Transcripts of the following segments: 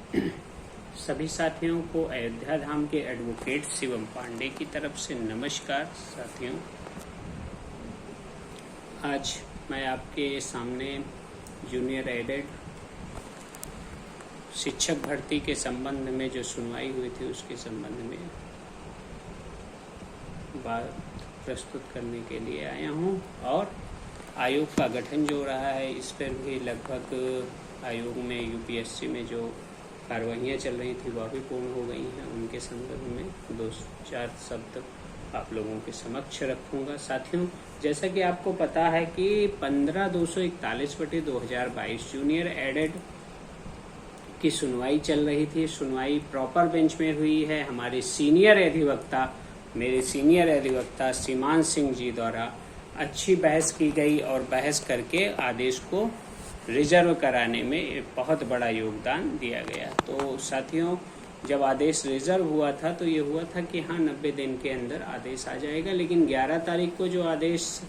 सभी साथियों को अयोध्या धाम के एडवोकेट शिवम पांडे की तरफ से नमस्कार। साथियों, आज मैं आपके सामने जूनियर एडेड शिक्षक भर्ती के संबंध में जो सुनवाई हुई थी उसके संबंध में बात प्रस्तुत करने के लिए आया हूं। और आयोग का गठन जो रहा है इस पर भी लगभग आयोग में यूपीएससी में जो कार्रवाइयाँ चल रही थी वह भी पूर्ण हो गई हैं। उनके संदर्भ में 2-4 शब्द आप लोगों के समक्ष रखूंगा। साथियों, जैसा कि आपको पता है कि 15/241/2022 जूनियर एडेड की सुनवाई चल रही थी। सुनवाई प्रॉपर बेंच में हुई है। हमारे मेरे सीनियर अधिवक्ता सीमान सिंह जी द्वारा अच्छी बहस की गई और बहस करके आदेश को रिजर्व कराने में बहुत बड़ा योगदान दिया गया। तो साथियों, जब आदेश रिजर्व हुआ था तो ये हुआ था कि हाँ 90 दिन के अंदर आदेश आ जाएगा, लेकिन 11 तारीख को जो आदेश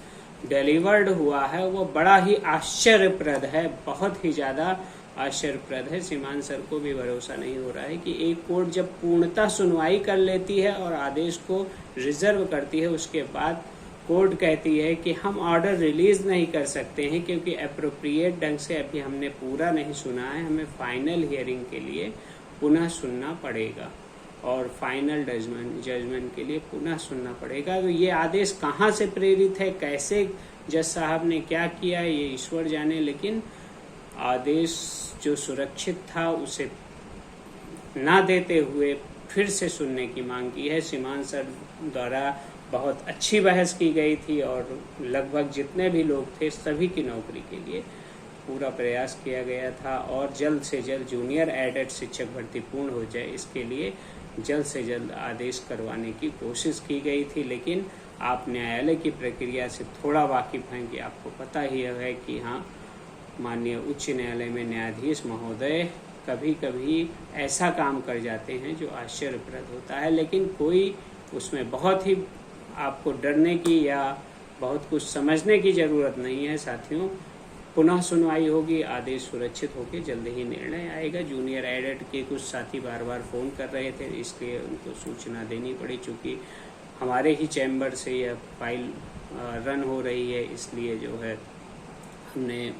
डिलीवर्ड हुआ है वो बड़ा ही आश्चर्यप्रद है, बहुत ही ज़्यादा आश्चर्यप्रद है। सीमान सर को भी भरोसा नहीं हो रहा है कि एक कोर्ट जब पूर्णतः सुनवाई कर लेती है और आदेश को रिजर्व करती है, उसके बाद कोर्ट कहती है कि हम ऑर्डर रिलीज नहीं कर सकते हैं क्योंकि अप्रोप्रिएट ढंग से अभी हमने पूरा नहीं सुना है, हमें फाइनल हियरिंग के लिए पुनः सुनना पड़ेगा और फाइनल जजमेंट के लिए पुनः सुनना पड़ेगा। तो ये आदेश कहाँ से प्रेरित है, कैसे जज साहब ने क्या किया, ये ईश्वर जाने, लेकिन आदेश जो सुरक्षित था उसे ना देते हुए फिर से सुनने की मांग की है। सीमान सर द्वारा बहुत अच्छी बहस की गई थी और लगभग जितने भी लोग थे सभी की नौकरी के लिए पूरा प्रयास किया गया था और जल्द से जल्द जूनियर एडेड शिक्षक भर्ती पूर्ण हो जाए इसके लिए जल्द से जल्द आदेश करवाने की कोशिश की गई थी। लेकिन आप न्यायालय की प्रक्रिया से थोड़ा वाकिफ हैं कि आपको पता ही है कि हाँ, माननीय उच्च न्यायालय में न्यायाधीश महोदय कभी कभी ऐसा काम कर जाते हैं जो आश्चर्यप्रद होता है, लेकिन कोई उसमें बहुत ही आपको डरने की या बहुत कुछ समझने की ज़रूरत नहीं है। साथियों, पुनः सुनवाई होगी, आदेश सुरक्षित होकर जल्द ही निर्णय आएगा। जूनियर एडेड के कुछ साथी बार बार फ़ोन कर रहे थे, इसलिए उनको सूचना देनी पड़ी। चूँकि हमारे ही चैम्बर से यह फाइल रन हो रही है, इसलिए जो है हमने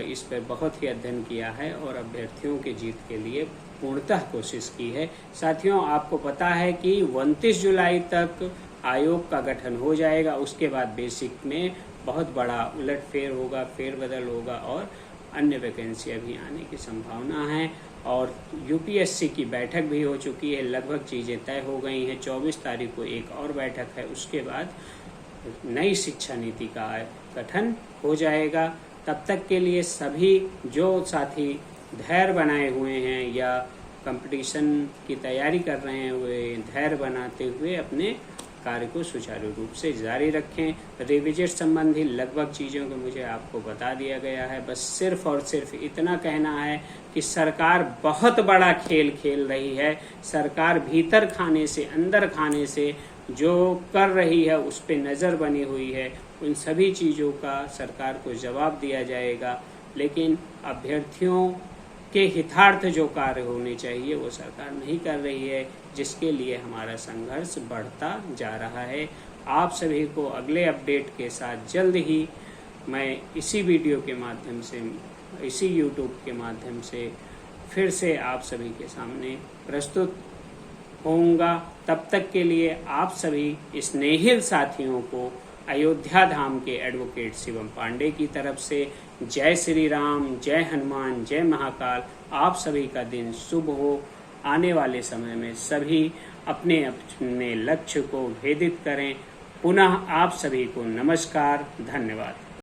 इस पर बहुत ही अध्ययन किया है और अभ्यर्थियों के जीत के लिए पूर्णतः कोशिश की है। साथियों, आपको पता है कि 29 जुलाई तक आयोग का गठन हो जाएगा। उसके बाद बेसिक में बहुत बड़ा उलटफेर होगा, फेरबदल होगा और अन्य वैकेंसियां भी आने की संभावना है। और यूपीएससी की बैठक भी हो चुकी है, लगभग चीज़ें तय हो गई हैं। 24 तारीख को एक और बैठक है, उसके बाद नई शिक्षा नीति का गठन हो जाएगा। तब तक के लिए सभी जो साथी धैर्य बनाए हुए हैं या कंपटीशन की तैयारी कर रहे हैं वे धैर्य बनाते हुए अपने कार्य को सुचारू रूप से जारी रखें। रिविजिट संबंधी लगभग चीज़ों को मुझे आपको बता दिया गया है। बस सिर्फ और सिर्फ इतना कहना है कि सरकार बहुत बड़ा खेल खेल रही है। सरकार भीतर खाने से, अंदर खाने से जो कर रही है उस पर नज़र बनी हुई है। उन सभी चीज़ों का सरकार को जवाब दिया जाएगा, लेकिन अभ्यर्थियों के हितार्थ जो कार्य होने चाहिए वो सरकार नहीं कर रही है, जिसके लिए हमारा संघर्ष बढ़ता जा रहा है। आप सभी को अगले अपडेट के साथ जल्द ही मैं इसी वीडियो के माध्यम से, इसी यूट्यूब के माध्यम से फिर से आप सभी के सामने प्रस्तुत होऊंगा। तब तक के लिए आप सभी स्नेहिल साथियों को अयोध्या धाम के एडवोकेट शिवम पांडे की तरफ से जय श्री राम, जय हनुमान, जय महाकाल। आप सभी का दिन शुभ हो। आने वाले समय में सभी अपने अपने लक्ष्य को भेदित करें। पुनः आप सभी को नमस्कार, धन्यवाद।